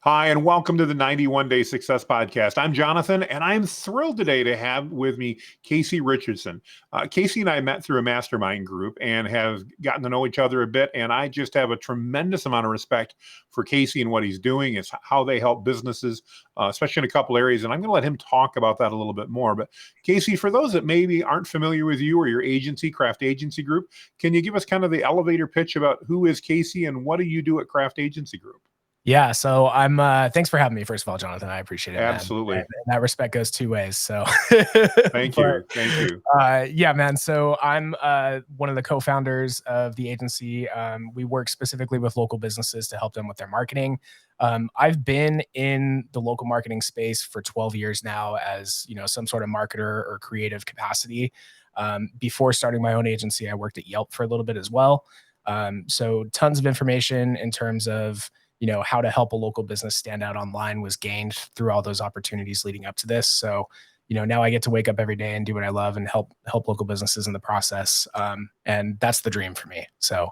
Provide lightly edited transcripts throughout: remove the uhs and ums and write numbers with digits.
Hi, and welcome to the 91 Day Success Podcast. I'm Jonathan, and I'm thrilled today to have with me Casey Richardson. Casey and I met through a mastermind group and have gotten to know each other a bit. And I just have a tremendous amount of respect for Casey and what he's doing. It's how they help businesses, especially in a couple areas. And I'm going to let him talk about that a little bit more. But Casey, for those that maybe aren't familiar with you or your agency, Craft Agency Group, can you give us kind of the elevator pitch about who is Casey and what do you do at Craft Agency Group? Yeah, so thanks for having me, first of all, Jonathan. I appreciate it, man. Absolutely. And that respect goes two ways. So Thank you. Thank you. Yeah, man. So I'm one of the co-founders of the agency. We work specifically with local businesses to help them with their marketing. I've been in the local marketing space for 12 years now as, some sort of marketer or creative capacity. Before starting my own agency, I worked at Yelp for a little bit as well. So tons of information in terms of how to help a local business stand out online was gained through all those opportunities leading up to this. So, now I get to wake up every day and do what I love and help local businesses in the process. And that's the dream for me. So.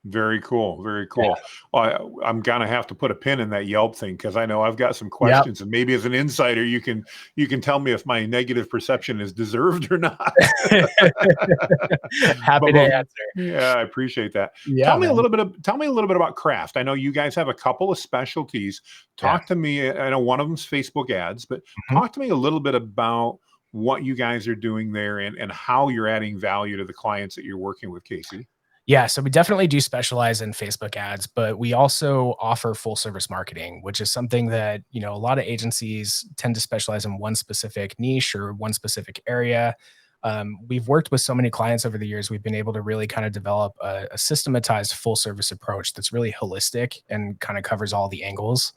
Very cool. Very cool. Yeah. Well, I'm going to have to put a pin in that Yelp thing because I know I've got some Yep. questions, and maybe as an insider, you can tell me if my negative perception is deserved or not. Happy to answer. Yeah, I appreciate that. Yeah, Tell me a man. little bit about Craft. I know you guys have a couple of specialties. Yeah. Talk to me. I know one of them's Facebook ads, but Mhm. talk to me a little bit about what you guys are doing there and how you're adding value to the clients that you're working with, Casey. Yeah, so we definitely do specialize in Facebook ads, but we also offer full service marketing, which is something that, a lot of agencies tend to specialize in one specific niche or one specific area. We've worked with so many clients over the years, we've been able to really kind of develop a systematized full service approach that's really holistic and kind of covers all the angles.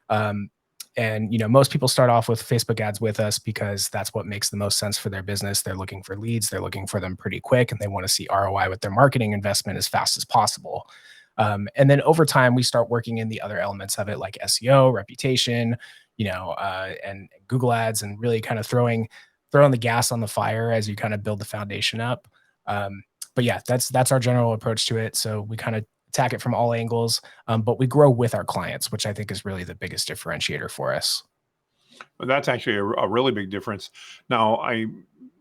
Um, and most people start off with Facebook ads with us because that's what makes the most sense for their business. They're looking for leads, they're looking for them pretty quick, and they want to see ROI with their marketing investment as fast as possible. And then over time, we start working in the other elements of it, like SEO, reputation, and Google ads, and really kind of throwing the gas on the fire as you kind of build the foundation up. But yeah, that's our general approach to it. So we kind of attack it from all angles, but we grow with our clients, which I think is really the biggest differentiator for us. That's actually a really big difference. Now,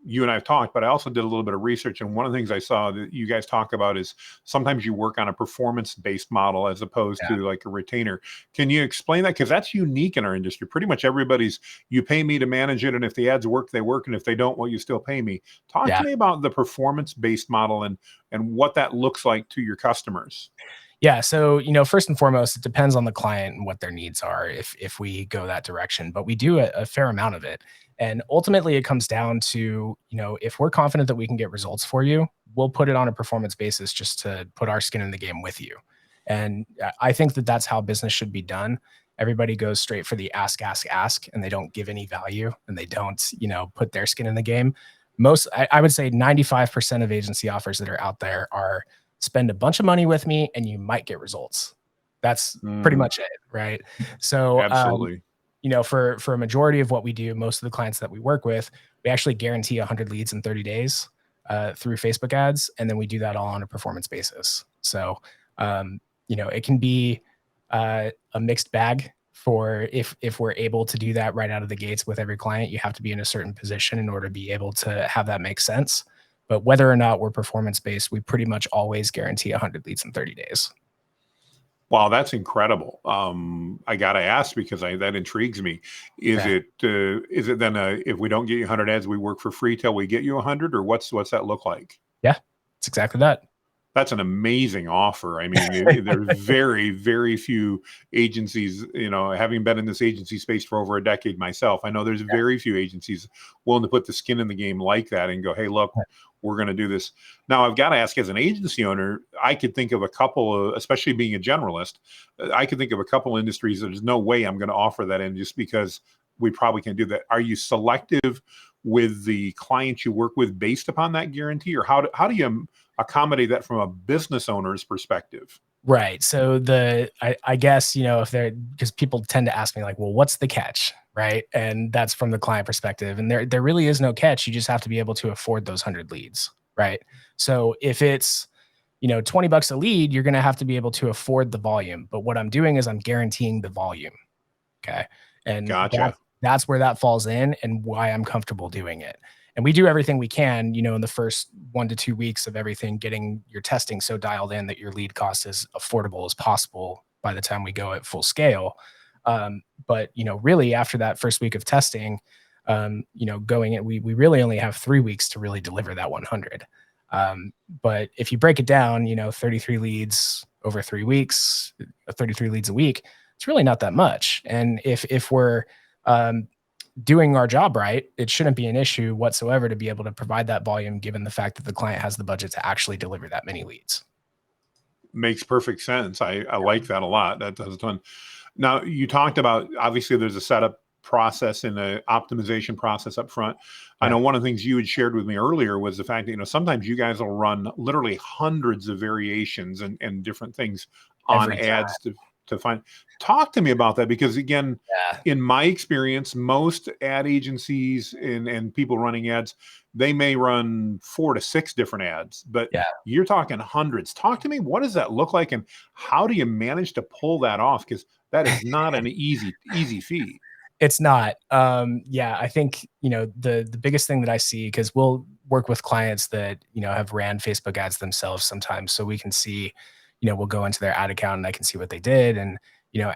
you and I have talked, but I also did a little bit of research, and one of the things I saw that you guys talk about is sometimes you work on a performance-based model as opposed Yeah. to like a retainer. Can you explain that? Because that's unique in our industry. Pretty much everybody's, you pay me to manage it, and if the ads work, they work, and if they don't, well, you still pay me. Talk to Yeah. me about the performance-based model and what that looks like to your customers. Yeah. So, first and foremost, it depends on the client and what their needs are if we go that direction. But we do a fair amount of it. And ultimately it comes down to, if we're confident that we can get results for you, we'll put it on a performance basis just to put our skin in the game with you. And I think that that's how business should be done. Everybody goes straight for the ask, ask, ask, and they don't give any value and they don't, put their skin in the game. I would say 95% of agency offers that are out there are spend a bunch of money with me and you might get results. That's pretty much it, right? So, Absolutely. for a majority of what we do, most of the clients that we work with, we actually guarantee 100 leads in 30 days through Facebook ads, and then we do that all on a performance basis. So, it can be a mixed bag for if we're able to do that right out of the gates with every client. You have to be in a certain position in order to be able to have that make sense. But whether or not we're performance based, we pretty much always guarantee 100 leads in 30 days. Wow, that's incredible. I got to ask because that intrigues me. Is Yeah. it then if we don't get you 100 ads, we work for free till we get you 100, or what's that look like? Yeah, it's exactly that. That's an amazing offer. I mean, there's very, very few agencies, having been in this agency space for over a decade myself, I know there's Yeah. very few agencies willing to put the skin in the game like that and go, hey, look, we're going to do this. Now, I've got to ask, as an agency owner, I could think of a couple of, especially being a generalist, I could think of a couple of industries that there's no way I'm going to offer that in just because we probably can't do that. Are you selective with the clients you work with based upon that guarantee, or how do you accommodate that from a business owner's perspective? Right. So I guess, if they're, because people tend to ask me like, well, what's the catch? Right. And that's from the client perspective. And there really is no catch. You just have to be able to afford those 100 leads. Right. So if it's, $20 a lead, you're going to have to be able to afford the volume. But what I'm doing is I'm guaranteeing the volume. Okay. And Gotcha. that's where that falls in and why I'm comfortable doing it. And we do everything we can, in the first 1 to 2 weeks of everything, getting your testing so dialed in that your lead cost is affordable as possible by the time we go at full scale. But really after that first week of testing, going in, we really only have 3 weeks to really deliver that 100. But if you break it down, 33 leads over 3 weeks, 33 leads a week, it's really not that much. And if we're doing our job right, it shouldn't be an issue whatsoever to be able to provide that volume, given the fact that the client has the budget to actually deliver that many leads. Makes perfect sense. I like that a lot. That does a ton. Now, you talked about, obviously there's a setup process and an optimization process up front. I Yeah. know one of the things you had shared with me earlier was the fact that, sometimes you guys will run literally hundreds of variations and different things on Every time. ads to find. Talk to me about that, because again, Yeah. in my experience, most ad agencies and people running ads, they may run 4 to 6 different ads, but Yeah. you're talking hundreds. Talk to me. What does that look like, and how do you manage to pull that off? Because that is not an easy feat. It's not. Yeah, I think, the biggest thing that I see, because we'll work with clients that, have ran Facebook ads themselves sometimes. So we can see, we'll go into their ad account and I can see what they did. And,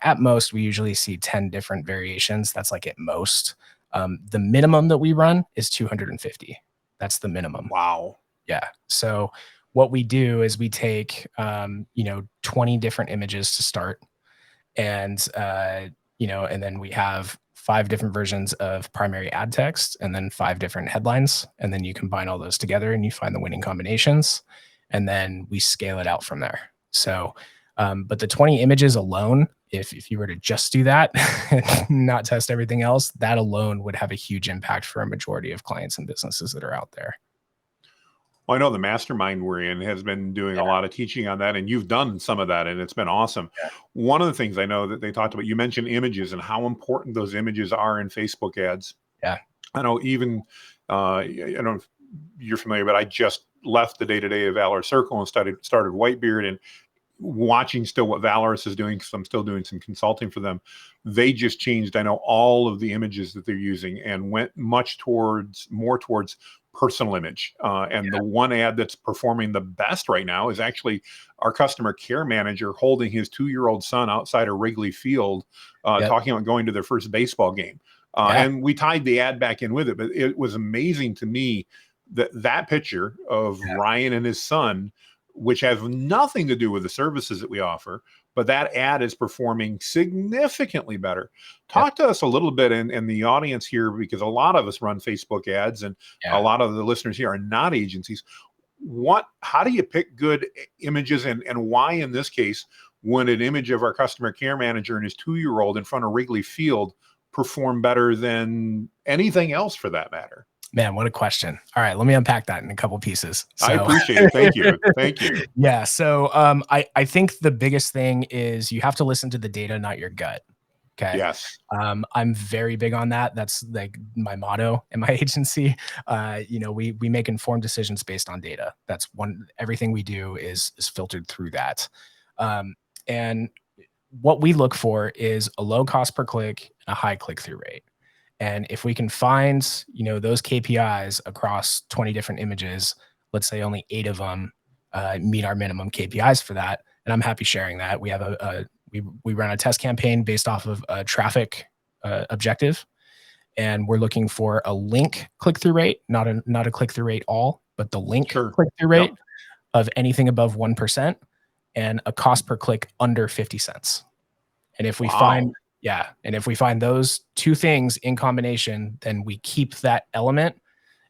at most we usually see 10 different variations. That's like at most. The minimum that we run is 250. That's the minimum. Wow. Yeah. So what we do is we take, 20 different images to start. And, and then we have 5 different versions of primary ad text and then 5 different headlines. And then you combine all those together and you find the winning combinations. And then we scale it out from there. So, but the 20 images alone, if you were to just do that and not test everything else, that alone would have a huge impact for a majority of clients and businesses that are out there. Well, I know the mastermind we're in has been doing a Yeah. lot of teaching on that, and you've done some of that, and it's been awesome. One of the things I know that they talked about, you mentioned images and how important those images are in Facebook ads. Yeah. I know even, I don't know if you're familiar, but I just left the day-to-day of Valor Circle and started Whitebeard, and watching still what Valorous is doing, because I'm still doing some consulting for them. They just changed, I know, all of the images that they're using and went more towards personal image. And the one ad that's performing the best right now is actually our customer care manager holding his 2-year-old son outside of Wrigley Field, Yep. talking about going to their first baseball game. Yeah. And we tied the ad back in with it, but it was amazing to me that picture of Ryan and his son, which has nothing to do with the services that we offer, but that ad is performing significantly better. Talk to us a little bit in the audience here, because a lot of us run Facebook ads and a lot of the listeners here are not agencies. How do you pick good images, and why in this case, when an image of our customer care manager and his 2-year-old in front of Wrigley Field perform better than anything else for that matter? Man, what a question. All right, let me unpack that in a couple pieces. I appreciate it. Thank you. Thank you. Yeah. So I think the biggest thing is you have to listen to the data, not your gut. Okay. Yes. I'm very big on that. That's like my motto in my agency. We make informed decisions based on data. That's everything we do is filtered through that. And what we look for is a low cost per click and a high click-through rate. And if we can find, those KPIs across 20 different images, let's say only 8 of them meet our minimum KPIs for that, and I'm happy sharing that. We have we run a test campaign based off of a traffic objective, and we're looking for a link click-through rate, not a click-through rate all, but the link click-through rate of anything above 1%, and a cost per click under 50 cents. And if we find those 2 things in combination, then we keep that element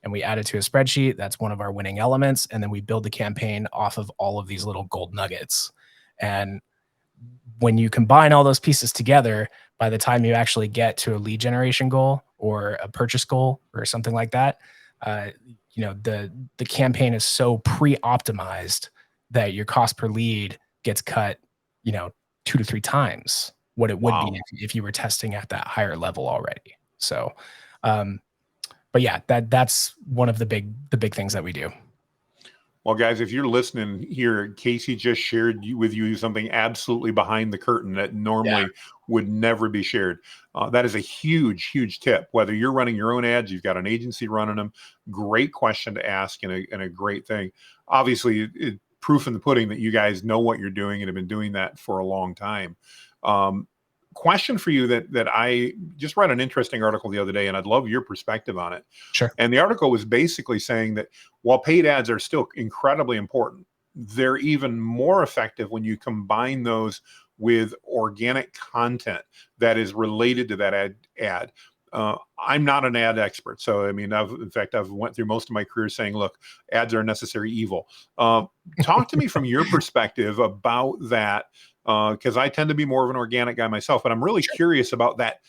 and we add it to a spreadsheet. That's one of our winning elements. And then we build the campaign off of all of these little gold nuggets. And when you combine all those pieces together, by the time you actually get to a lead generation goal or a purchase goal or something like that, the campaign is so pre-optimized that your cost per lead gets cut, 2 to 3 times what it would be if you were testing at that higher level already. So, but yeah, that's one of the big things that we do. Well, guys, if you're listening here, Casey just shared with you something absolutely behind the curtain that Yeah. normally would never be shared. That is a huge, huge tip. Whether you're running your own ads, you've got an agency running them, great question to ask and a great thing. Obviously, proof in the pudding that you guys know what you're doing and have been doing that for a long time. Question for you that I just read an interesting article the other day, and I'd love your perspective on it. Sure. And the article was basically saying that while paid ads are still incredibly important, they're even more effective when you combine those with organic content that is related to that ad. I'm not an ad expert, so I mean, in fact, I've went through most of my career saying, "Look, ads are a necessary evil." Talk to me from your perspective about that, because I tend to be more of an organic guy myself, but I'm really curious about that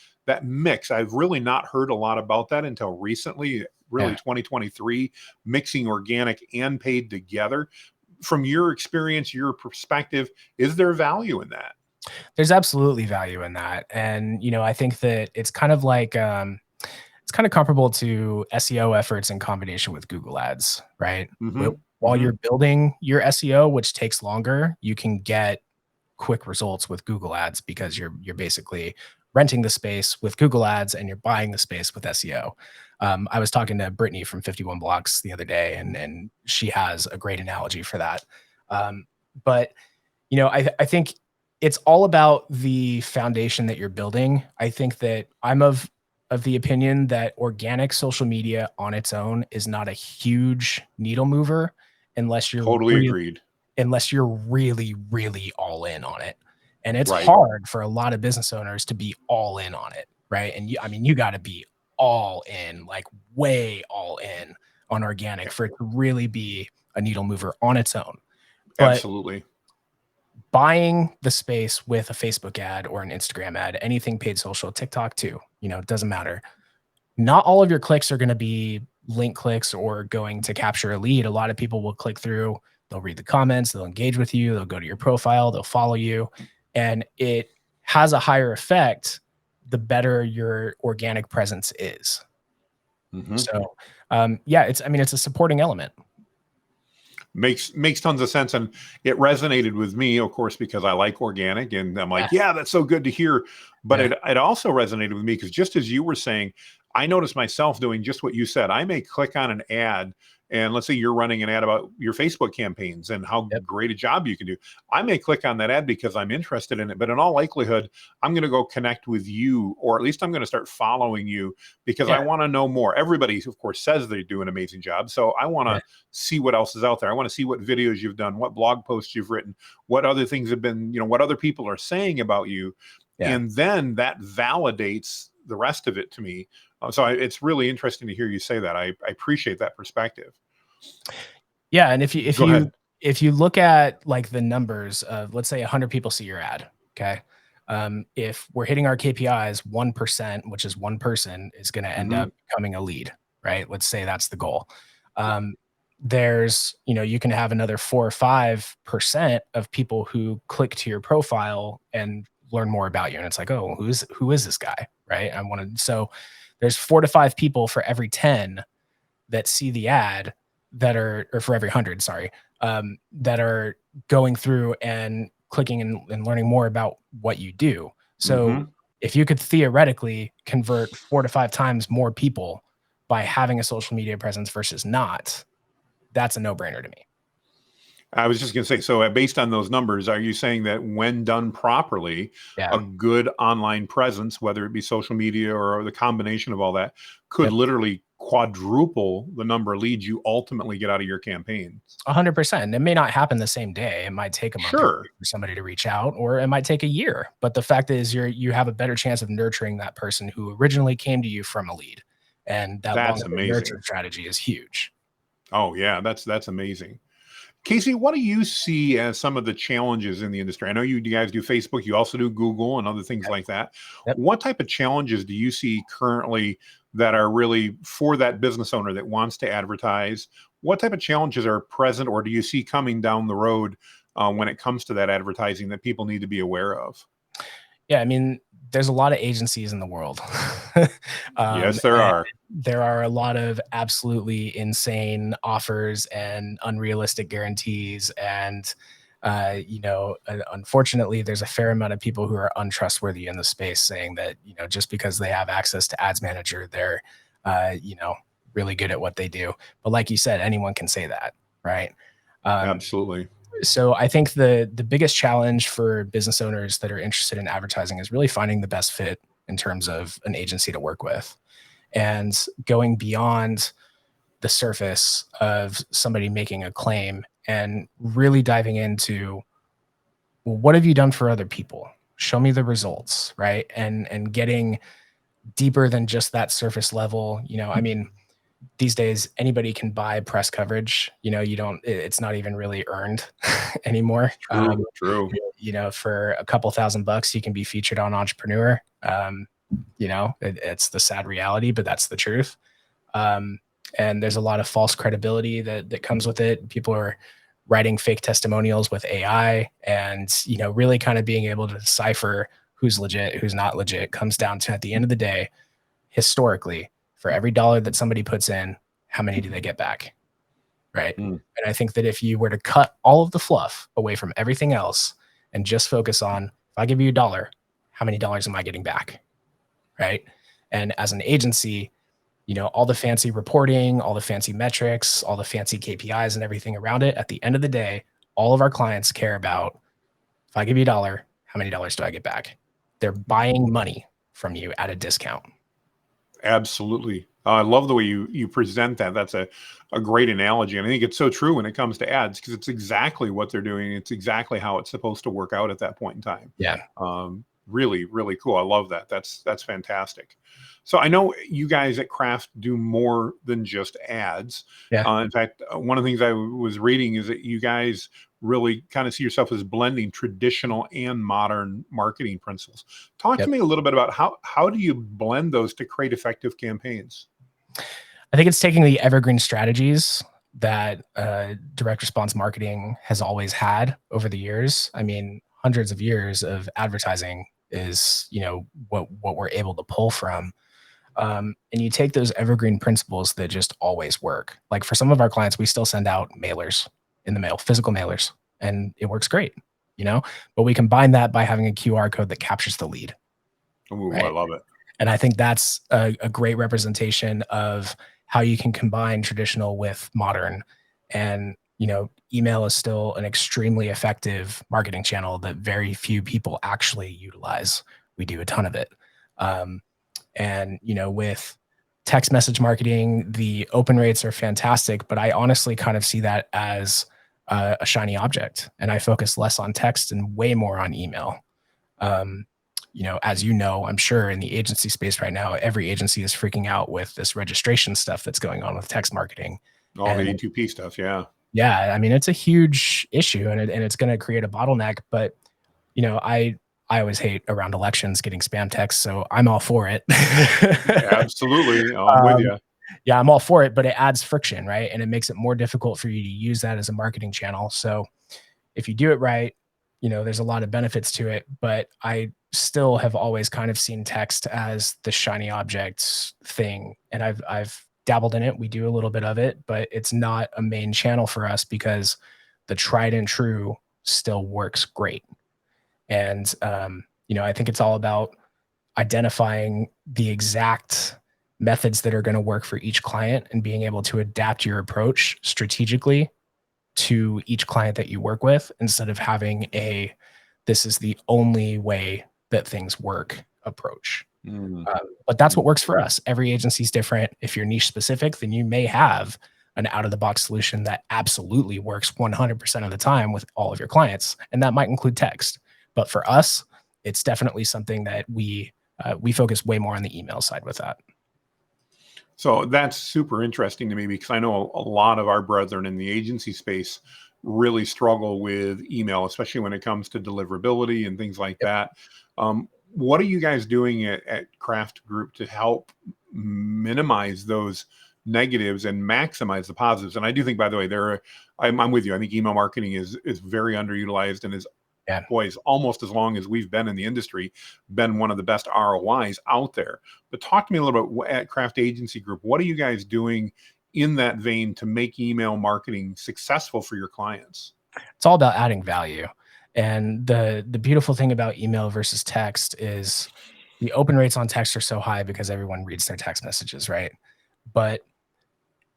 mix. I've really not heard a lot about that until recently, really Yeah. 2023, mixing organic and paid together. From your experience, your perspective, is there value in that? There's absolutely value in that. And, I think that it's kind of like, it's kind of comparable to SEO efforts in combination with Google ads, right? Mm-hmm. While Mm-hmm. you're building your SEO, which takes longer, you can get quick results with Google ads because you're basically renting the space with Google ads and you're buying the space with SEO. I was talking to Brittany from 51 Blocks the other day, and she has a great analogy for that. But I think it's all about the foundation that you're building. I think that I'm of the opinion that organic social media on its own is not a huge needle mover unless you're Totally really agreed. really all in on it. And it's Right. hard for a lot of business owners to be all in on it, right? And I mean, you got to be all in, like way all in on organic for it to really be a needle mover on its own. But Absolutely. buying the space with a Facebook ad or an Instagram ad, anything paid social, TikTok too, it doesn't matter. Not all of your clicks are going to be link clicks or going to capture a lead. A lot of people will click through, they'll read the comments, they'll engage with you, they'll go to your profile, they'll follow you, and it has a higher effect the better your organic presence is. Mm-hmm. So, yeah, it's a supporting element. Makes tons of sense, and it resonated with me, of course, because I like organic, and I'm Yeah, like, yeah, that's so good to hear. But yeah, it also resonated with me because just as you were saying, I noticed myself doing just what you said. I may click on an ad, and let's say you're running an ad about your Facebook campaigns and how yep, great a job you can do. I may click on that ad because I'm interested in it, but in all likelihood, I'm going to go connect with you, or at least I'm going to start following you because I yeah, want to know more. Everybody, of course, says they do an amazing job, so I want yeah, to see what else is out there. I want to see what videos you've done, what blog posts you've written, what other things have been, what other people are saying about you. yeah. And then that validates the rest of it to me. It's really interesting to hear you say that. I appreciate that perspective. Yeah, and if you if Go you ahead. if you look at like the numbers of, let's say, 100 people see your ad, okay? If we're hitting our KPIs, 1%, which is one person, is going to end Mm-hmm. up becoming a lead, right? Let's say that's the goal. There's, you can have another 4 or 5% of people who click to your profile and learn more about you, and it's like, oh, who is this guy, right? So there's 4 to 5 people for every 10 that see the ad that are, or for every 100, sorry, that are going through and clicking and learning more about what you do. So Mm-hmm. if you could theoretically convert 4 to 5 times more people by having a social media presence versus not, that's a no-brainer to me. I was just going to say, so based on those numbers, are you saying that when done properly, Yeah. a good online presence, whether it be social media or the combination of all that, could Yep. literally quadruple the number of leads you ultimately get out of your campaigns? 100%. It may not happen the same day. It might take a month or Sure. 2 for somebody to reach out, or it might take a year. But the fact is, you have a better chance of nurturing that person who originally came to you from a lead, and that That's long-term nurture amazing. strategy is huge. Oh yeah, that's amazing. Casey, what do you see as some of the challenges in the industry? I know you guys do Facebook, you also do Google and other things Yep. like that. Yep. What type of challenges do you see currently that are really for that business owner that wants to advertise? What type of challenges are present, or do you see coming down the road when it comes to that advertising that people need to be aware of? Yeah, I mean, there's a lot of agencies in the world. Yes, there And are. there are a lot of absolutely insane offers and unrealistic guarantees. And, unfortunately, there's a fair amount of people who are untrustworthy in the space saying that, just because they have access to Ads Manager, they're, uh, you know, really good at what they do. But like you said, anyone can say that, right? Um, Absolutely. so I think the biggest challenge for business owners that are interested in advertising is really finding the best fit in terms of an agency to work with and going beyond the surface of somebody making a claim and really diving into, well, what have you done for other people? Show me the results, right? And getting deeper than just that surface level. I mean, these days anybody can buy press coverage. You don't, it's not even really earned anymore. True, true. For a couple $1,000 you can be featured on Entrepreneur. It's the sad reality, but that's the truth. um, and there's a lot of false credibility that comes with it. People are writing fake testimonials with AI, and really kind of being able to decipher who's legit, who's not legit, comes down to, at the end of the day, historically, for every dollar that somebody puts in, how many do they get back? Right. Mm. And I think that if you were to cut all of the fluff away from everything else and just focus on, if I give you $1, how many dollars am I getting back? Right. And as an agency, all the fancy reporting, all the fancy metrics, all the fancy KPIs and everything around it, at the end of the day, all of our clients care about, if I give you $1, how many dollars do I get back? They're buying money from you at a discount. Absolutely. I love the way you present that. That's a great analogy. And I think it's so true when it comes to ads because it's exactly what they're doing. It's exactly how it's supposed to work out at that point in time. Yeah. Really, really cool. I love that. That's fantastic. So I know you guys at Craft do more than just ads. Yeah. In fact, one of the things I was reading is that you guys really kind of see yourself as blending traditional and modern marketing principles. Talk to Yep. me a little bit about how do you blend those to create effective campaigns? I think it's taking the evergreen strategies that direct response marketing has always had over the years. I mean, hundreds of years of advertising is, what we're able to pull from. And you take those evergreen principles that just always work. Like for some of our clients, we still send out mailers in the mail, physical mailers, and it works great, but we combine that by having a QR code that captures the lead, Ooh, I right? love it. And I think that's a great representation of how you can combine traditional with modern. And, email is still an extremely effective marketing channel that very few people actually utilize. We do a ton of it. Um, and, with text message marketing, the open rates are fantastic, but I honestly kind of see that as a shiny object. And I focus less on text and way more on email. Um, as I'm sure in the agency space right now, every agency is freaking out with this registration stuff that's going on with text marketing. All the And A2P stuff. Yeah. yeah, I mean, it's a huge issue, and it's going to create a bottleneck. But I always hate around elections getting spam texts, so I'm all for it. Absolutely. I'm with um, you. yeah, I'm all for it, but it adds friction, right? And it makes it more difficult for you to use that as a marketing channel. So if you do it right, there's a lot of benefits to it, but I still have always kind of seen text as the shiny objects thing. And I've dabbled in it. We do a little bit of it, but it's not a main channel for us because the tried and true still works great. And, I think it's all about identifying the exact methods that are going to work for each client and being able to adapt your approach strategically to each client that you work with instead of having this is the only way that things work approach. Mm. But that's what works for us. Every agency is different. If you're niche specific, then you may have an out of the box solution that absolutely works 100% of the time with all of your clients. And that might include text. But for us, it's definitely something that we focus way more on the email side with that. So that's super interesting to me because I know a lot of our brethren in the agency space really struggle with email, especially when it comes to deliverability and things like Yep. that. What are you guys doing at Craft Group to help minimize those negatives and maximize the positives? And I do think, by the way, I'm with you. I think email marketing is very underutilized and is Yeah. boys, almost as long as we've been in the industry, been one of the best ROIs out there. But talk to me a little bit at Craft Agency Group. What are you guys doing in that vein to make email marketing successful for your clients? It's all about adding value. And the beautiful thing about email versus text is the open rates on text are so high because everyone reads their text messages, right? But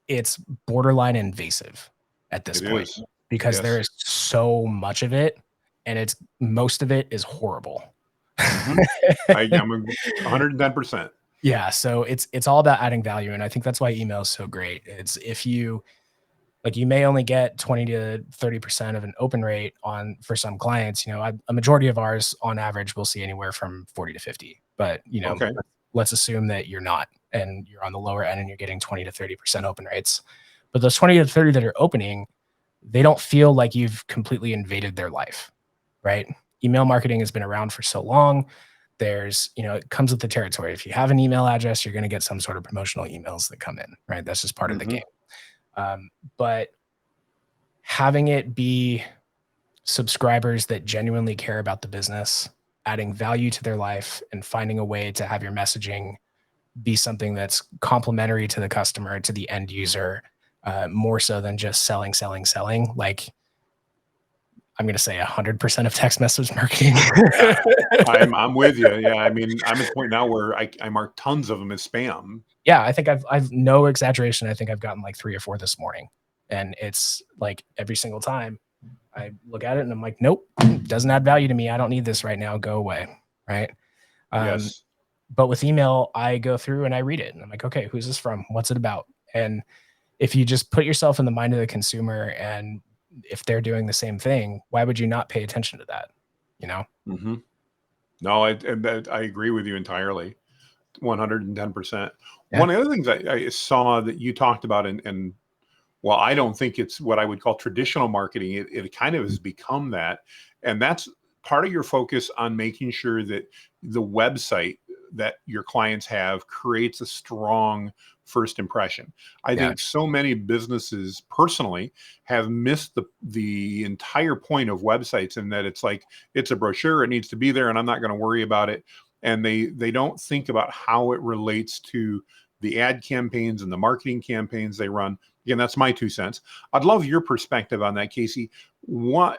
it's borderline invasive at this It point is. because there Yes. is so much of it, and most of it is horrible. Mm-hmm. I'm 110%. Yeah, so it's all about adding value, and I think that's why email is so great. It's if you like, you may only get 20 to 30% of an open rate on for some clients. A majority of ours on average will see anywhere from 40 to 50. But Okay. let's assume that you're not, and you're on the lower end and you're getting 20 to 30% open rates. But those 20 to 30 that are opening, they don't feel like you've completely invaded their life, right? Email marketing has been around for so long. It comes with the territory. If you have an email address, you're going to get some sort of promotional emails that come in, right? That's just part of the Mm-hmm. game. But having it be subscribers that genuinely care about the business, adding value to their life, and finding a way to have your messaging be something that's complementary to the customer, to the end user, more so than just selling, selling, selling. Like, I'm going to say 100% of text message marketing. Yeah, I'm with you. Yeah, I mean, I'm at the point now where I mark tons of them as spam. Yeah, I think I've no exaggeration. I think I've gotten like 3 or 4 this morning, and it's like every single time I look at it and I'm like, nope, doesn't add value to me. I don't need this right now. Go away. Right. Um, Yes. but with email, I go through and I read it and I'm like, okay, who's this from? What's it about? And if you just put yourself in the mind of the consumer, and if they're doing the same thing, why would you not pay attention to that? Mm-hmm. No, I agree with you entirely, 110%. Yeah. One of the other things I saw that you talked about, and well, I don't think it's what I would call traditional marketing. It kind of has become that, and that's part of your focus on making sure that the website that your clients have creates a strong first impression. I Yeah. think so many businesses personally have missed the entire point of websites, in that it's like it's a brochure, it needs to be there, and I'm not going to worry about it. And they don't think about how it relates to the ad campaigns and the marketing campaigns they run. Again, that's my 2 cents. I'd love your perspective on that, Casey. Why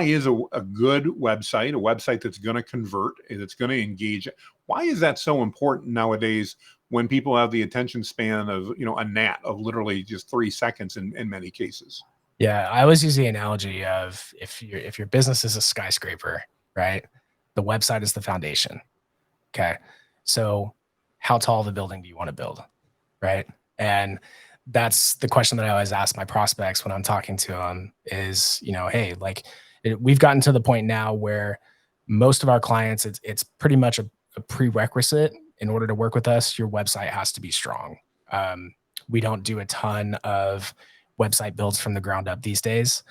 is a good website, a website that's going to convert, that's going to engage, why is that so important nowadays, when people have the attention span of, a gnat, of literally just 3 seconds in many cases? Yeah. I always use the analogy of, if your business is a skyscraper, right? The website is the foundation. Okay. So how tall of a building do you want to build? Right. And that's the question that I always ask my prospects when I'm talking to them is, hey, like, we've gotten to the point now where most of our clients, it's pretty much a prerequisite. In order to work with us, your website has to be strong. We don't do a ton of website builds from the ground up these days.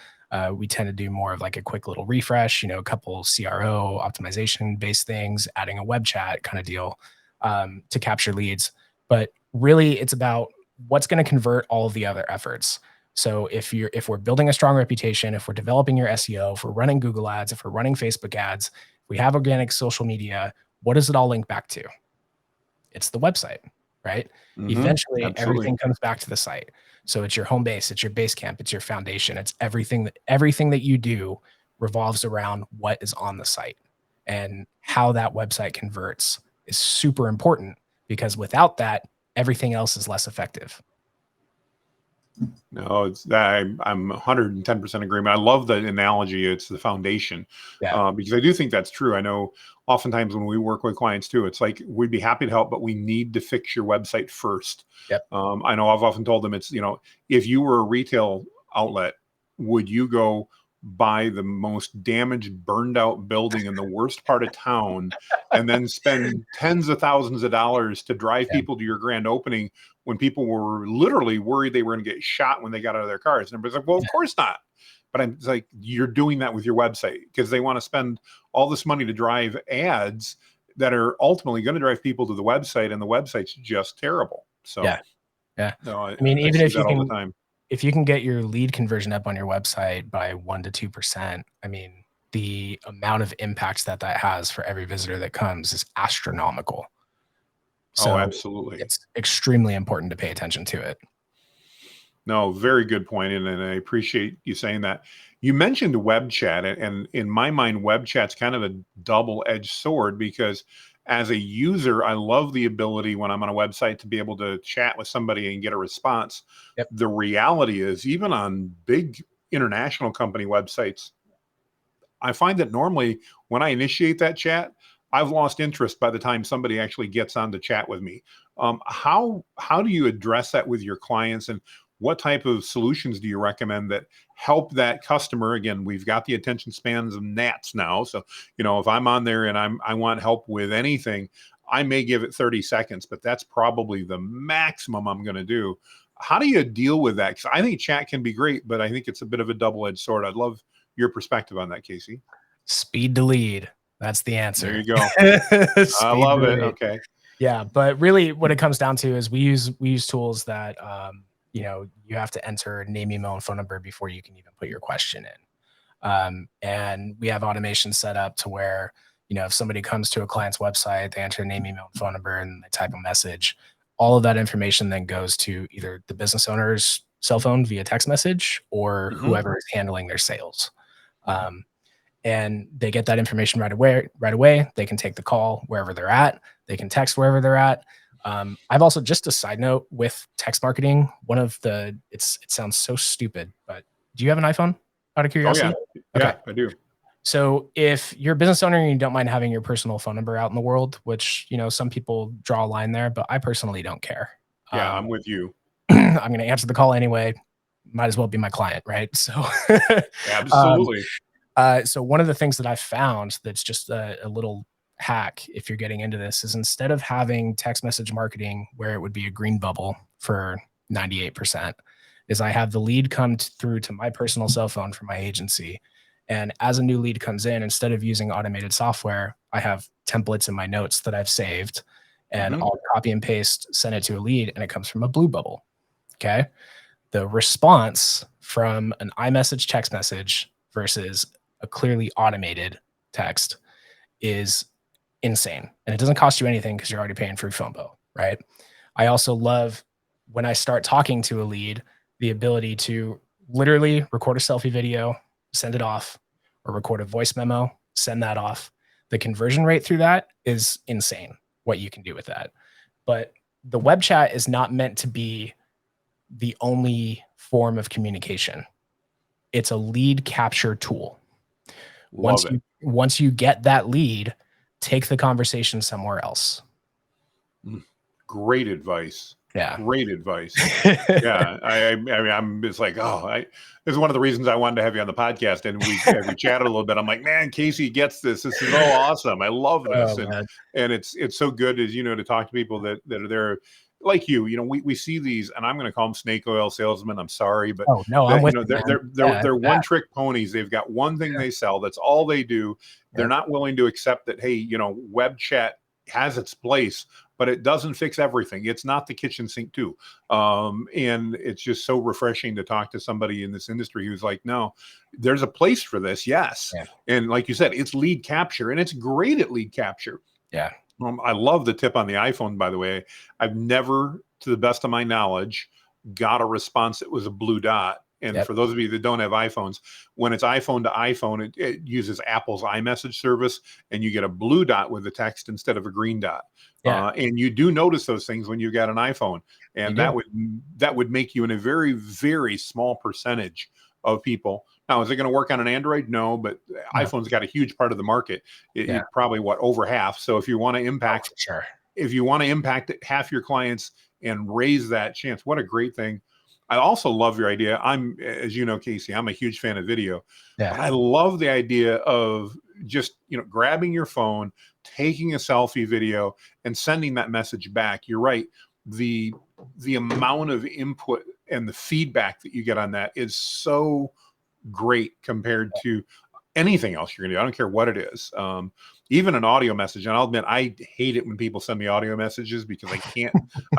We tend to do more of like a quick little refresh, a couple CRO optimization based things, adding a web chat kind of deal, to capture leads. But really, it's about what's going to convert all of the other efforts. So if we're building a strong reputation, if we're developing your SEO, if we're running Google ads, if we're running Facebook ads, if we have organic social media, what does it all link back to? It's the website, right? Mm-hmm. Eventually, Absolutely. everything comes back to the site. So it's your home base, it's your base camp, it's your foundation, it's everything that you do revolves around what is on the site, and how that website converts is super important, because without that, everything else is less effective. No, I'm 110% agreement. I love the analogy. It's the foundation, Yeah. because I do think that's true. I know oftentimes when we work with clients too, it's like, we'd be happy to help, but we need to fix your website first. Yep. I know I've often told them, it's, if you were a retail outlet, would you go buy the most damaged, burned out building in the worst part of town, and then spend tens of thousands of dollars to drive Yeah. people to your grand opening, when people were literally worried they were going to get shot when they got out of their cars? And everybody's like, well, of course not. But I'm like, you're doing that with your website because they want to spend all this money to drive ads that are ultimately going to drive people to the website, and the website's just terrible. So, Yeah. Yeah. no, I mean, I even see that all the time. if you can get your lead conversion up on your website by 1 to 2%, I mean, the amount of impact that has for every visitor that comes is astronomical. Oh, So absolutely. it's extremely important to pay attention to it. No, very good point, and I appreciate you saying that. You mentioned web chat, and in my mind, web chat's kind of a double-edged sword because as a user, I love the ability when I'm on a website to be able to chat with somebody and get a response. Yep. The reality is, even on big international company websites, I find that normally when I initiate that chat, I've lost interest by the time somebody actually gets on to chat with me. How do you address that with your clients, and what type of solutions do you recommend that help that customer? Again, we've got the attention spans of gnats now, so if I'm on there and I want help with anything, I may give it 30 seconds, but that's probably the maximum I'm going to do. How do you deal with that? Because I think chat can be great, but I think it's a bit of a double-edged sword. I'd love your perspective on that, Casey. Speed to lead. That's the There answer. you go. I Speed love to it. lead. Okay. Yeah, but really what it comes down to is we use tools that you have to enter name, email, and phone number before you can even put your question in. And we have automation set up to where, if somebody comes to a client's website, they enter name, email, and phone number, and they type a message. All of that information then goes to either the business owner's cell phone via text message or whoever is handling their sales. And they get that information right away. They can take the call wherever they're at. They can text wherever they're at. I've also, just a side note with text marketing, it sounds so stupid, but do you have an iPhone out of Oh yeah. curiosity? Yeah, Okay. I do. So if you're a business owner and you don't mind having your personal phone number out in the world, which, some people draw a line there, but I personally don't care. Yeah, I'm with you. I'm going to answer the call anyway. Might as well be my client, right? So, Absolutely. so one of the things that I found that's just a little hack, if you're getting into this, is instead of having text message marketing where it would be a green bubble for 98%, is I have the lead come through to my personal cell phone from my agency. And as a new lead comes in, instead of using automated software, I have templates in my notes that I've saved, and I'll copy and paste, send it to a lead, and it comes from a blue bubble. Okay. The response from an iMessage text message versus a clearly automated text is insane. And it doesn't cost you anything because you're already paying for your phone bill, right? I also love, when I start talking to a lead, the ability to literally record a selfie video, send it off, or record a voice memo, send that off. The conversion rate through that is insane, what you can do with that. But the web chat is not meant to be the only form of communication. It's a lead capture tool. Love it. Once you get that lead, take the conversation somewhere else. Great advice. Yeah. Great advice. Yeah. I mean, I'm just like, this is one of the reasons I wanted to have you on the podcast. And we chatted a little bit. I'm like, man, Casey gets this. This is so awesome. I love this. And it's so good as, to talk to people that are there like you. We see these, and I'm going to call them snake oil salesmen. I'm sorry, but I'm with they're one trick ponies. They've got one thing they sell. That's all they do. They're not willing to accept that, hey, web chat has its place, but it doesn't fix everything. It's not the kitchen sink too. And it's just so refreshing to talk to somebody in this industry who's like, no, there's a place for this. Yes. Yeah. And like you said, it's lead capture, and it's great at lead capture. Yeah. I love the tip on the iPhone, by the way. I've never, to the best of my knowledge, got a response that was a blue dot. And for those of you that don't have iPhones, when it's iPhone to iPhone, it uses Apple's iMessage service, and you get a blue dot with the text instead of a green dot. Yeah. And you do notice those things when you've got an iPhone, and that would make you in a very, very small percentage of people. Now, is it going to work on an Android? No, but iPhone's got a huge part of the market. It probably over half. So if you want to impact, if you want to impact half your clients and raise that chance, what a great thing. I also love your idea. As you know, Casey, I'm a huge fan of video, but I love the idea of just, grabbing your phone, taking a selfie video, and sending that message back. You're right. The amount of input and the feedback that you get on that is so great compared to anything else you're going to do. I don't care what it is. even an audio message. And I'll admit, I hate it when people send me audio messages because I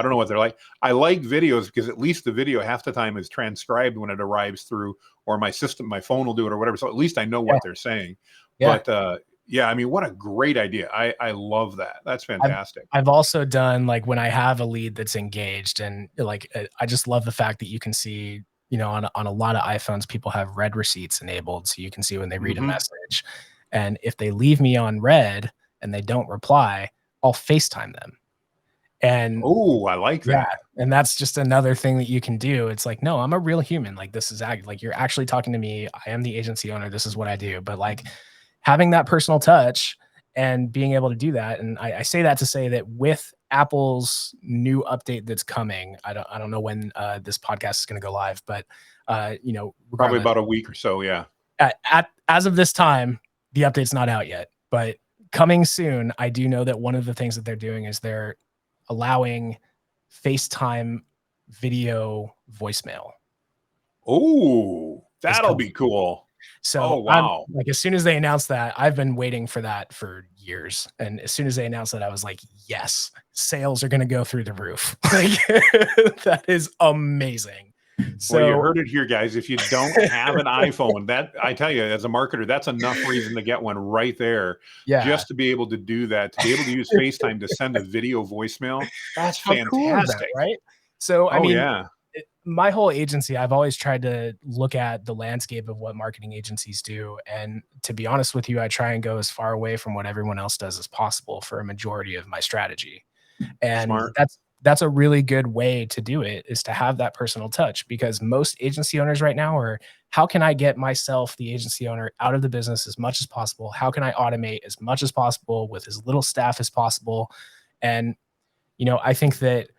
don't know what they're like. I like videos because at least the video half the time is transcribed when it arrives through, or my phone will do it or whatever. So at least I know Yeah. what they're saying. Yeah. But yeah, I mean, what a great idea. I love that. That's fantastic. I've also done, like, when I have a lead that's engaged, and like, I just love the fact that you can see, on a lot of iPhones, people have read receipts enabled. So you can see when they read a Hmm. message. And if they leave me on read and they don't reply, I'll FaceTime them. And Oh, I like yeah, that. and that's just another thing that you can do. It's like, no, I'm a real human. Like, this is like, you're actually talking to me. I am the agency owner. This is what I do. But like, having that personal touch and being able to do that. And I say that to say that with Apple's new update that's coming, I don't know when this podcast is going to go live, but Probably regardless, about a week or so. Yeah. as of this time, the update's not out yet, but coming soon, I do know that one of the things that they're doing is they're allowing FaceTime video voicemail Oh, is that'll coming. be cool. Oh, So I'm wow. like, as soon as they announced that, I've been waiting for that for years. And as soon as they announced that, I was like, yes, sales are going to go through the roof. Like, that is amazing. Well, you So heard it here, guys. If you don't have an iPhone, that I tell you, as a marketer, that's enough reason to get one right there, yeah, just to be able to do that, to be able to use FaceTime to send a video voicemail. That's how cool is that, fantastic. right? So, I Oh, mean, yeah. my whole agency, I've always tried to look at the landscape of what marketing agencies do. And to be honest with you, I try and go as far away from what everyone else does as possible for a majority of my strategy. And Smart. that's a really good way to do it, is to have that personal touch, because most agency owners right now are, how can I get myself, the agency owner, out of the business as much as possible? How can I automate as much as possible with as little staff as possible? And I think that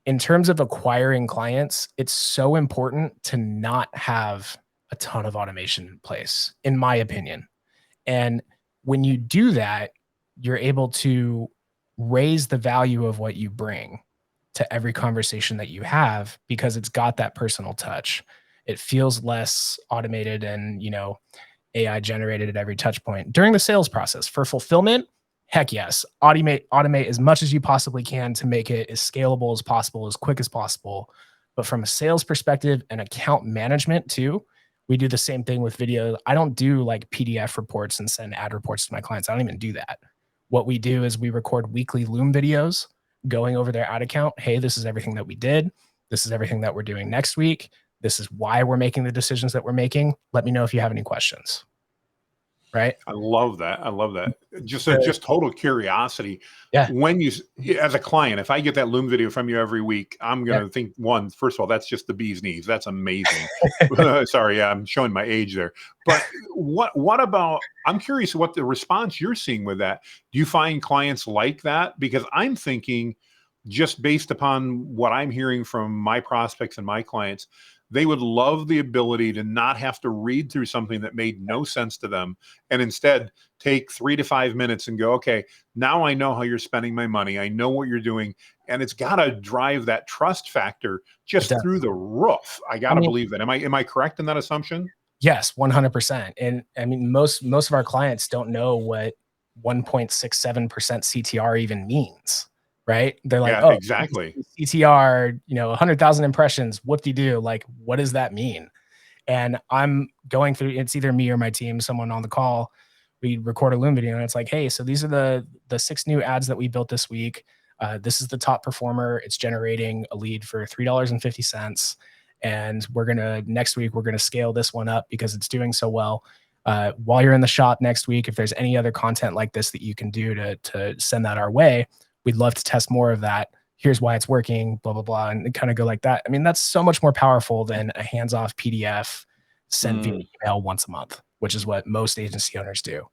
in terms of acquiring clients, it's so important to not have a ton of automation in place, in my opinion. And when you do that, you're able to raise the value of what you bring to every conversation that you have, because it's got that personal touch. It feels less automated and, AI generated at every touch point. During the sales process for fulfillment, heck yes, automate as much as you possibly can to make it as scalable as possible, as quick as possible. But from a sales perspective and account management too, we do the same thing with video. I don't do like PDF reports and send ad reports to my clients. I don't even do that. What we do is we record weekly Loom videos going over their ad account. Hey, this is everything that we did. This is everything that we're doing next week. This is why we're making the decisions that we're making. Let me know if you have any questions. Right. I love that. I love that. Just So, just total curiosity. yeah. When you, as a client, if I get that Loom video from you every week, I'm Yeah. gonna think, one, first of all, that's just the bee's knees. That's amazing. Sorry, yeah, I'm showing my age there. But what about? I'm curious what the response you're seeing with that. Do you find clients like that? Because I'm thinking, just based upon what I'm hearing from my prospects and my clients, they would love the ability to not have to read through something that made no sense to them, and instead take 3 to 5 minutes and go, okay, now I know how you're spending my money. I know what you're doing. And it's got to drive that trust factor It just does. through the roof. I got I to mean, believe that. Am I correct in that assumption? yes, 100%. And I mean, most of our clients don't know what 1.67% CTR even means, right? They're like, Yeah, oh, exactly. CTR, 100,000 impressions. What do you do? Like, what does that mean? And I'm going through, it's either me or my team, someone on the call. We record a Loom video and it's like, hey, so these are the 6 new ads that we built this week. This is the top performer. It's generating a lead for $3.50. And next week, we're gonna scale this one up because it's doing so well. While you're in the shop next week, if there's any other content like this that you can do to send that our way, we'd love to test more of that. Here's why it's working, blah, blah, blah, and kind of go like that. I mean, that's so much more powerful than a hands-off PDF sent via Mm, email once a month, which is what most agency owners do,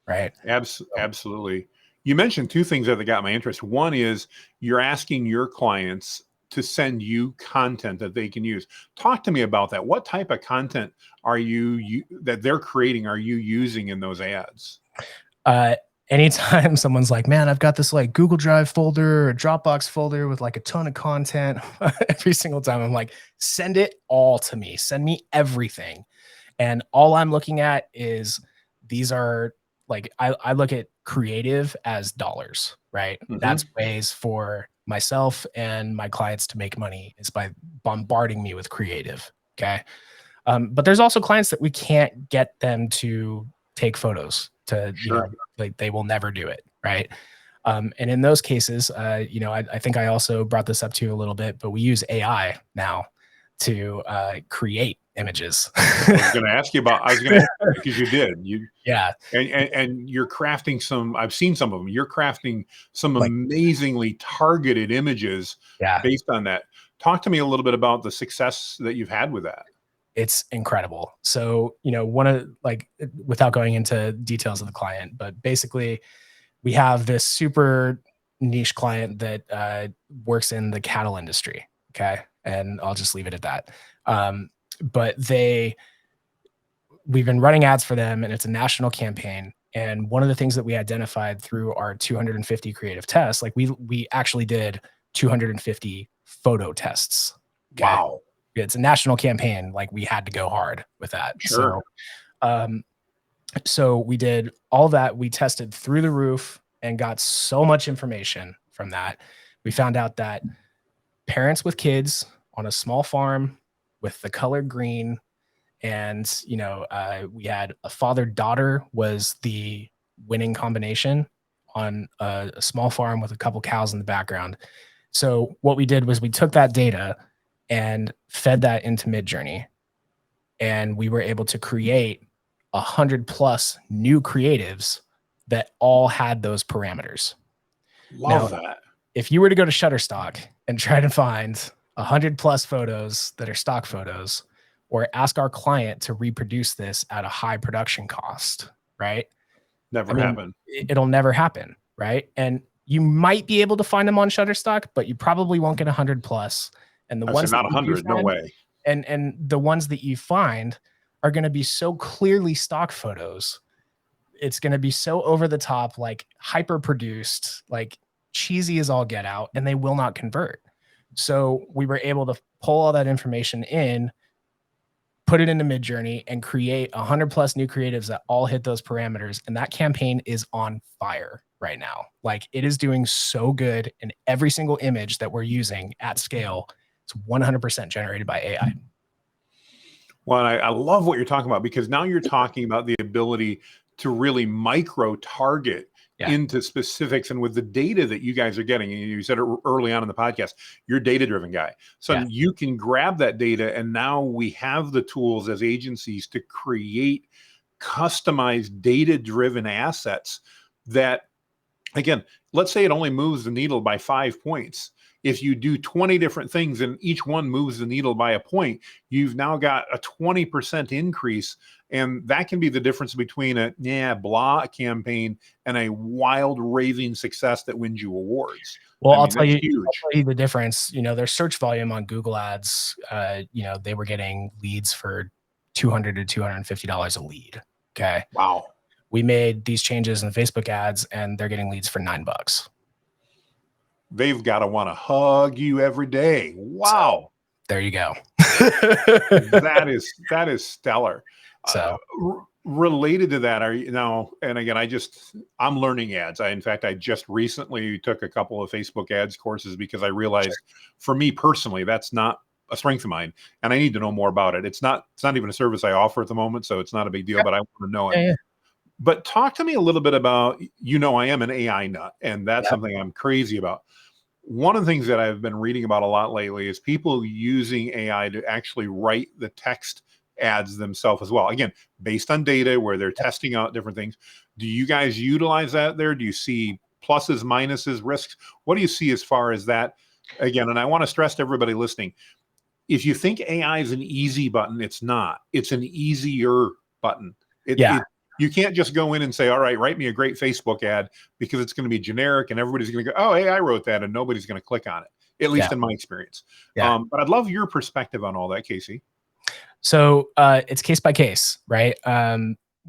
right? So, absolutely. You mentioned two things that got my interest. One is you're asking your clients to send you content that they can use. Talk to me about that. What type of content are that they're creating are you using in those ads? uh, anytime someone's like, man, I've got this like Google Drive folder or Dropbox folder with like a ton of content, every single time I'm like, send it all to me. Send me everything. And all I'm looking at is, these are like I look at creative as dollars, right? That's ways for myself and my clients to make money is by bombarding me with creative. Okay. But there's also clients that we can't get them to take photos to, Sure. like they will never do it. Right. And in those cases, I think I also brought this up to you a little bit, but we use AI now to create images. I was going to ask you about, because you did, Yeah. and you're crafting some, I've seen some of them, you're crafting some Like, amazingly targeted images yeah, based on that. Talk to me a little bit about the success that you've had with that. it's incredible. So, one of like, without going into details of the client, but basically we have this super niche client that works in the cattle industry. Okay. And I'll just leave it at that. But we've been running ads for them and it's a national campaign. And one of the things that we identified through our 250 creative tests, like we actually did 250 photo tests. Okay. Wow. It's a national campaign. Like we had to go hard with that. Sure. So we did all that. We tested through the roof and got so much information from that. We found out that parents with kids on a small farm with the color green, and we had a father-daughter was the winning combination on a small farm with a couple cows in the background. So what we did was we took that data and fed that into Midjourney, and we were able to create 100+ new creatives that all had those parameters. Love that. If you were to go to Shutterstock and try to find 100+ photos that are stock photos, or ask our client to reproduce this at a high production cost, right? Never happen. It'll never happen, right? And you might be able to find them on Shutterstock, but you probably won't get 100+. And the ones not 100, no way. And the ones that you find are going to be so clearly stock photos. It's going to be so over the top, like hyper produced, like cheesy as all get out, and they will not convert. So we were able to pull all that information in, put it into Midjourney, and create 100+ new creatives that all hit those parameters. And that campaign is on fire right now. Like it is doing so good, and every single image that we're using at scale is 100% generated by AI. Well, I love what you're talking about, because now you're talking about the ability to really micro target into specifics. And with the data that you guys are getting, and you said it early on in the podcast, you're a data-driven guy. So you can grab that data, and now we have the tools as agencies to create customized data-driven assets that, again, let's say it only moves the needle by 5 points. If you do 20 different things and each one moves the needle by a point, you've now got a 20% increase. And that can be the difference between a blah campaign and a wild raving success that wins you awards. Well, I'll tell you the difference. Their search volume on Google Ads, they were getting leads for $200 to $250 a lead. Okay. Wow. We made these changes in Facebook ads and they're getting leads for $9. They've got to want to hug you every day. Wow. So, there you go. that is stellar. So related to that, are you now, and again, I'm learning ads. In fact, I just recently took a couple of Facebook ads courses because I realized for me personally, that's not a strength of mine, and I need to know more about it. It's not even a service I offer at the moment, so it's not a big deal, but I want to know it. Yeah. But talk to me a little bit about, I am an AI nut, and that's something I'm crazy about. One of the things that I've been reading about a lot lately is people using AI to actually write the text ads themselves as well. Again, based on data where they're testing out different things. Do you guys utilize that there? Do you see pluses, minuses, risks? What do you see as far as that? Again, and I want to stress to everybody listening, if you think AI is an easy button, it's not. It's an easier button. You can't just go in and say, all right, write me a great Facebook ad, because it's going to be generic and everybody's going to go, oh, AI wrote that, and nobody's going to click on it, at least in my experience. But I'd love your perspective on all that, Casey. So it's case by case, right?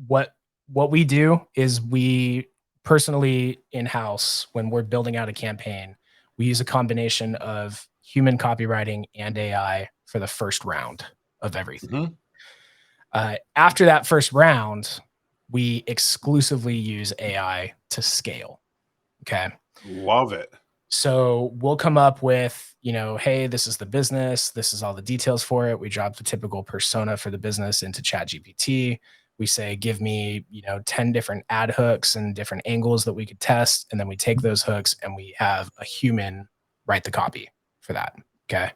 What we do is we personally in-house, when we're building out a campaign, we use a combination of human copywriting and AI for the first round of everything. After that first round, we exclusively use AI to scale. Okay. Love it. So we'll come up with, hey, this is the business. This is all the details for it. We drop the typical persona for the business into ChatGPT. We say, give me, 10 different ad hooks and different angles that we could test. And then we take those hooks and we have a human write the copy for that. Okay.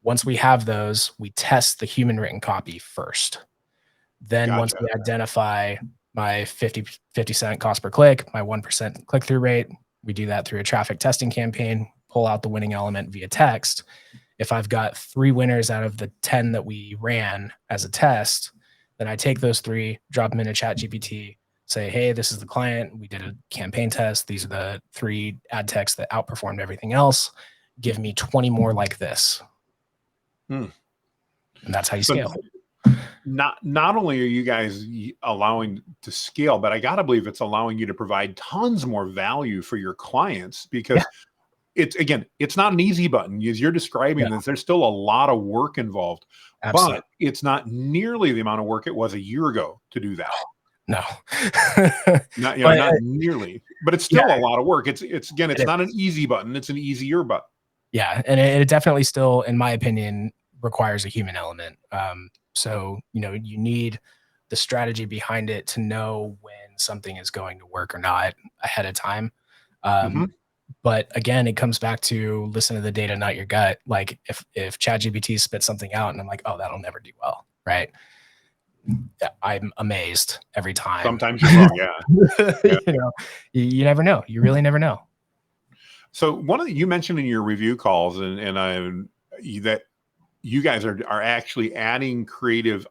Once we have those, we test the human written copy first. Then once Gotcha. we identify my 50 cent cost per click, my 1% click-through rate, we do that through a traffic testing campaign, pull out the winning element via text. If I've got 3 winners out of the 10 that we ran as a test, then I take those 3, drop them into ChatGPT, say, hey, this is the client. We did a campaign test. These are the 3 ad texts that outperformed everything else. Give me 20 more like this. And that's how you scale. Not only are you guys allowing to scale, but I got to believe it's allowing you to provide tons more value for your clients, because it's not an easy button. As you're describing this, there's still a lot of work involved. Absolutely. But it's not nearly the amount of work it was a year ago to do that. No, not nearly, but it's still a lot of work. It's not an easy button. It's an easier button. Yeah. And it definitely still, in my opinion, requires a human element. So, you need the strategy behind it to know when something is going to work or not ahead of time. But again, it comes back to listen to the data, not your gut. Like if ChatGPT spits something out and I'm like, oh, that'll never do well. Right. I'm amazed every time. Sometimes you're wrong. Yeah. You never know. You really never know. So you mentioned in your review calls that you guys are actually adding creative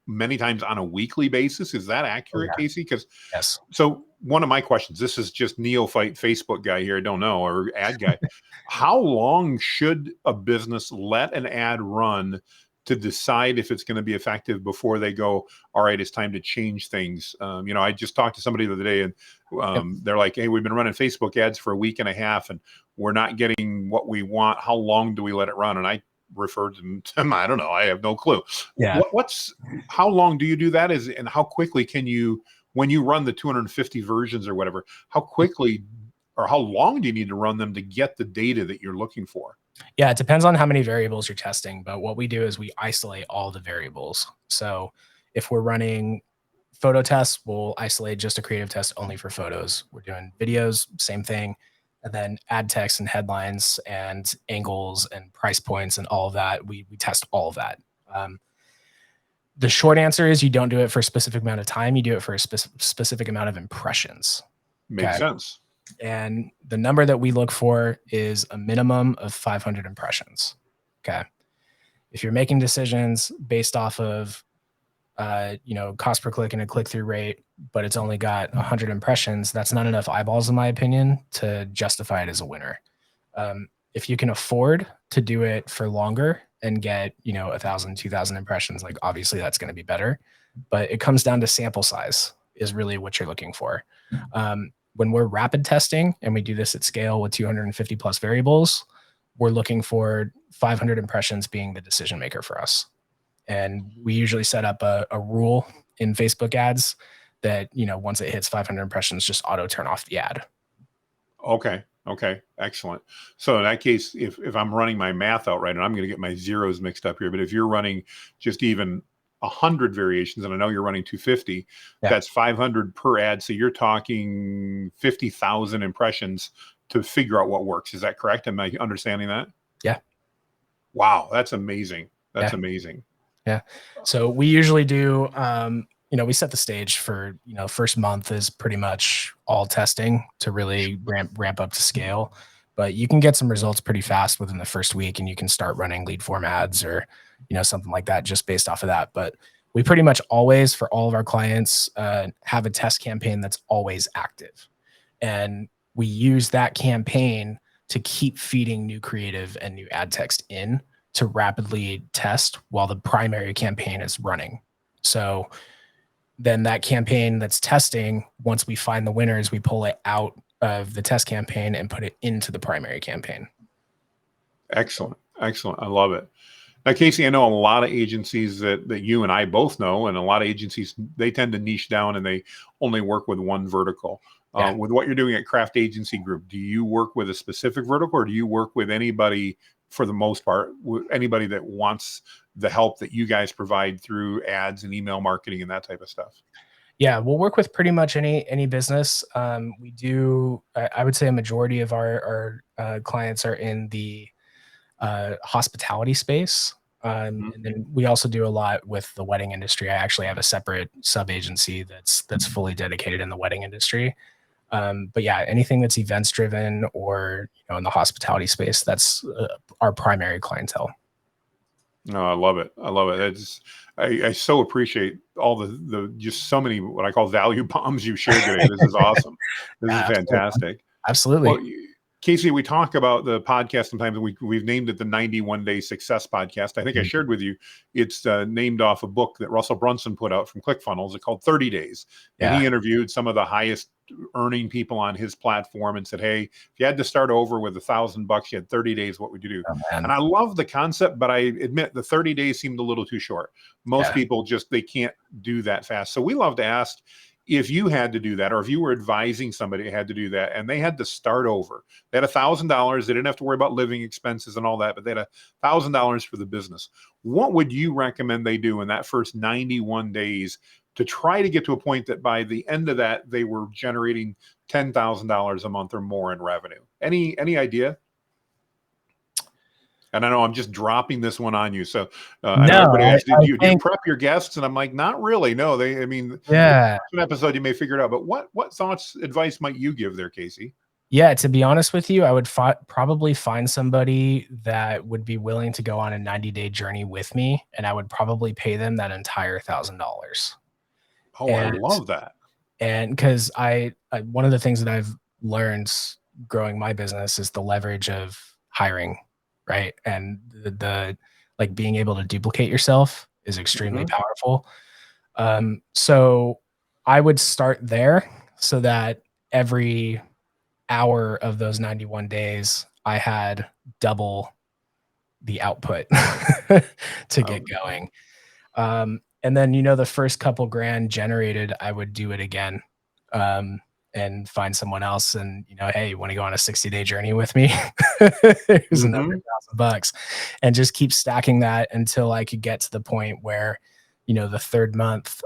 many times on a weekly basis. Is that accurate, Casey? Because yes. So one of my questions, this is just neophyte Facebook guy here, I don't know, or ad guy. How long should a business let an ad run to decide if it's going to be effective before they go, all right, it's time to change things? I just talked to somebody the other day, and they're like, hey, we've been running Facebook ads for a week and a half and we're not getting what we want. How long do we let it run? And I referred to them. I don't know. I have no clue. Yeah. How long do you do that? And how quickly can you, when you run the 250 versions or whatever, how quickly or how long do you need to run them to get the data that you're looking for? Yeah, it depends on how many variables you're testing. But what we do is we isolate all the variables. So if we're running photo tests, we'll isolate just a creative test only for photos. We're doing videos, same thing. And then ad text and headlines and angles and price points and all of that. We test all of that. The short answer is you don't do it for a specific amount of time. You do it for a specific amount of impressions. Makes sense. And the number that we look for is a minimum of 500 impressions. Okay. If you're making decisions based off of, cost per click and a click-through rate, but it's only got 100 impressions, that's not enough eyeballs, in my opinion, to justify it as a winner. If you can afford to do it for longer and get, 1,000, 2,000 impressions, like obviously that's going to be better, but it comes down to sample size is really what you're looking for. When we're rapid testing and we do this at scale with 250 plus variables, we're looking for 500 impressions being the decision maker for us. And we usually set up a rule in Facebook ads that, once it hits 500 impressions, just auto turn off the ad. Okay. Excellent. So in that case, if I'm running my math out right, and I'm going to get my zeros mixed up here, but if you're running just even 100 variations, and I know you're running 250, that's 500 per ad. So you're talking 50,000 impressions to figure out what works. Is that correct? Am I understanding that? Yeah. Wow. That's amazing. That's amazing. Yeah. So we usually do, we set the stage for, first month is pretty much all testing to really ramp up to scale, but you can get some results pretty fast within the first week and you can start running lead form ads or, something like that just based off of that. But we pretty much always, for all of our clients, have a test campaign that's always active. And we use that campaign to keep feeding new creative and new ad text in to rapidly test while the primary campaign is running. So then that campaign that's testing, once we find the winners, we pull it out of the test campaign and put it into the primary campaign. Excellent. I love it. Now, Casey, I know a lot of agencies that you and I both know, and a lot of agencies, they tend to niche down and they only work with one vertical. Yeah. With what you're doing at Craft Agency Group, do you work with a specific vertical, or do you work with anybody for the most part, anybody that wants the help that you guys provide through ads and email marketing and that type of stuff? Yeah, we'll work with pretty much any business. We do. I would say a majority of our clients are in the hospitality space, Mhm. and then we also do a lot with the wedding industry. I actually have a separate sub agency that's fully dedicated in the wedding industry. But yeah, anything that's events driven or in the hospitality space, that's our primary clientele. No, I love it. I love it. I so appreciate all the just so many what I call value bombs you shared today. This is awesome. This is Yeah, absolutely. fantastic. Absolutely. Well, Casey, we talk about the podcast sometimes. We've named it the 91 Day Success Podcast. I think I Mhm. shared with you. It's named off a book that Russell Brunson put out from ClickFunnels. It's called 30 Days, and Yeah. he interviewed some of the highest earning people on his platform and said, "Hey, if you had to start over with $1,000, you had 30 days. What would you do?" Oh And man. I love the concept, but I admit the 30 days seemed a little too short. Most Yeah. people just they can't do that fast. So we love to ask if you had to do that, or if you were advising somebody who had to do that, and they had to start over. They had $1,000. They didn't have to worry about living expenses and all that, but they had $1,000 for the business. What would you recommend they do in that first 91 days to try to get to a point that by the end of that they were generating $10,000 a month or more in revenue? Any idea? And I know I'm just dropping this one on you. So I know No, everybody asks, I do you think prep your guests? And I'm like, not really. No, I mean, if yeah. you watch an episode, you may figure it out. But what thoughts, advice might you give there, Casey? Yeah, to be honest with you, I would probably find somebody that would be willing to go on a 90-day journey with me, and I would probably pay them that entire $1,000. Oh, I And love that. because I one of the things that I've learned growing my business is the leverage of hiring, right? And the like being able to duplicate yourself is extremely Hmm. powerful. So I would start there so that every hour of those 91 days, I had double the output to get going. And then, the first couple grand generated, I would do it again, and find someone else and, hey, you want to go on a 60-day journey with me? Here's another Hmm. $1,000 and just keep stacking that until I could get to the point where, the third month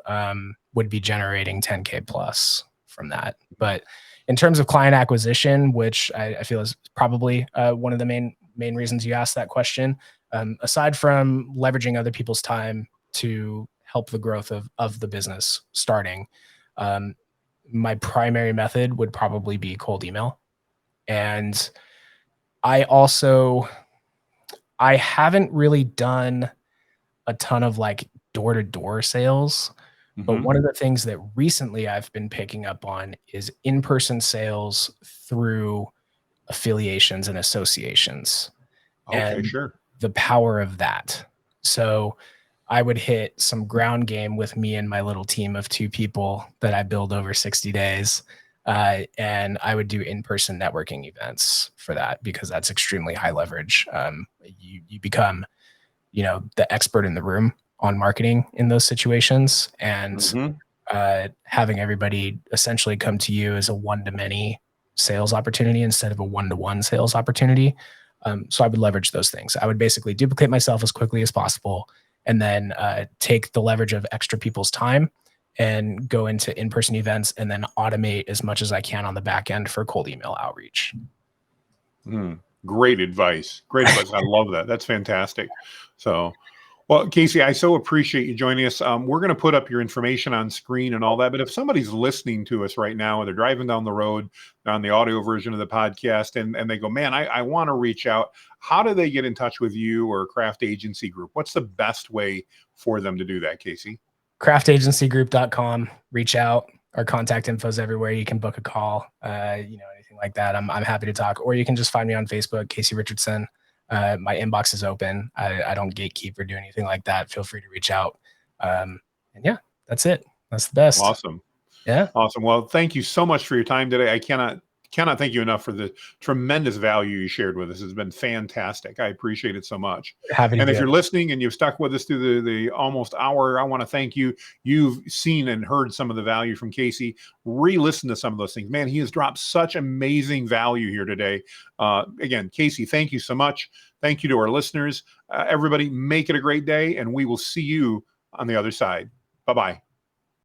would be generating 10K plus from that. But in terms of client acquisition, which I feel is probably one of the main reasons you asked that question, aside from leveraging other people's time to help the growth of the business starting, um, my primary method would probably be cold email. And I also I haven't really done a ton of like door-to-door sales, but Hmm. one of the things that recently I've been picking up on is in-person sales through affiliations and associations Okay, and sure. the power of that. So I would hit some ground game with me and my little team of 2 people that I build over 60 days. And I would do in-person networking events for that because that's extremely high leverage. You become, the expert in the room on marketing in those situations, and Hmm. having everybody essentially come to you as a one-to-many sales opportunity instead of a one-to-one sales opportunity. So I would leverage those things. I would basically duplicate myself as quickly as possible, and then take the leverage of extra people's time and go into in-person events, and then automate as much as I can on the back end for cold email outreach. Mm, great advice. Great advice. I love that. That's fantastic. So, well, Casey, I so appreciate you joining us. We're going to put up your information on screen and all that. But if somebody's listening to us right now and they're driving down the road on the audio version of the podcast and they go, man, I want to reach out, how do they get in touch with you or Craft Agency Group? What's the best way for them to do that, Casey? Craftagancygroup.com. Reach out. Our contact info is everywhere. You can book a call, anything like that. I'm happy to talk. Or you can just find me on Facebook, Casey Richardson. My inbox is open. I don't gatekeep or do anything like that. Feel free to reach out. And yeah, that's it. That's the best. Awesome. Yeah. Awesome. Well, thank you so much for your time today. I cannot Cannot thank you enough for the tremendous value you shared with us. It's been fantastic. I appreciate it so much. Happy to And do if you're it. listening and you've stuck with us through the almost hour, I want to thank you. You've seen and heard some of the value from Casey. Re-listen to some of those things. Man, he has dropped such amazing value here today. Again, Casey, thank you so much. Thank you to our listeners. Everybody, make it a great day, and we will see you on the other side. Bye-bye.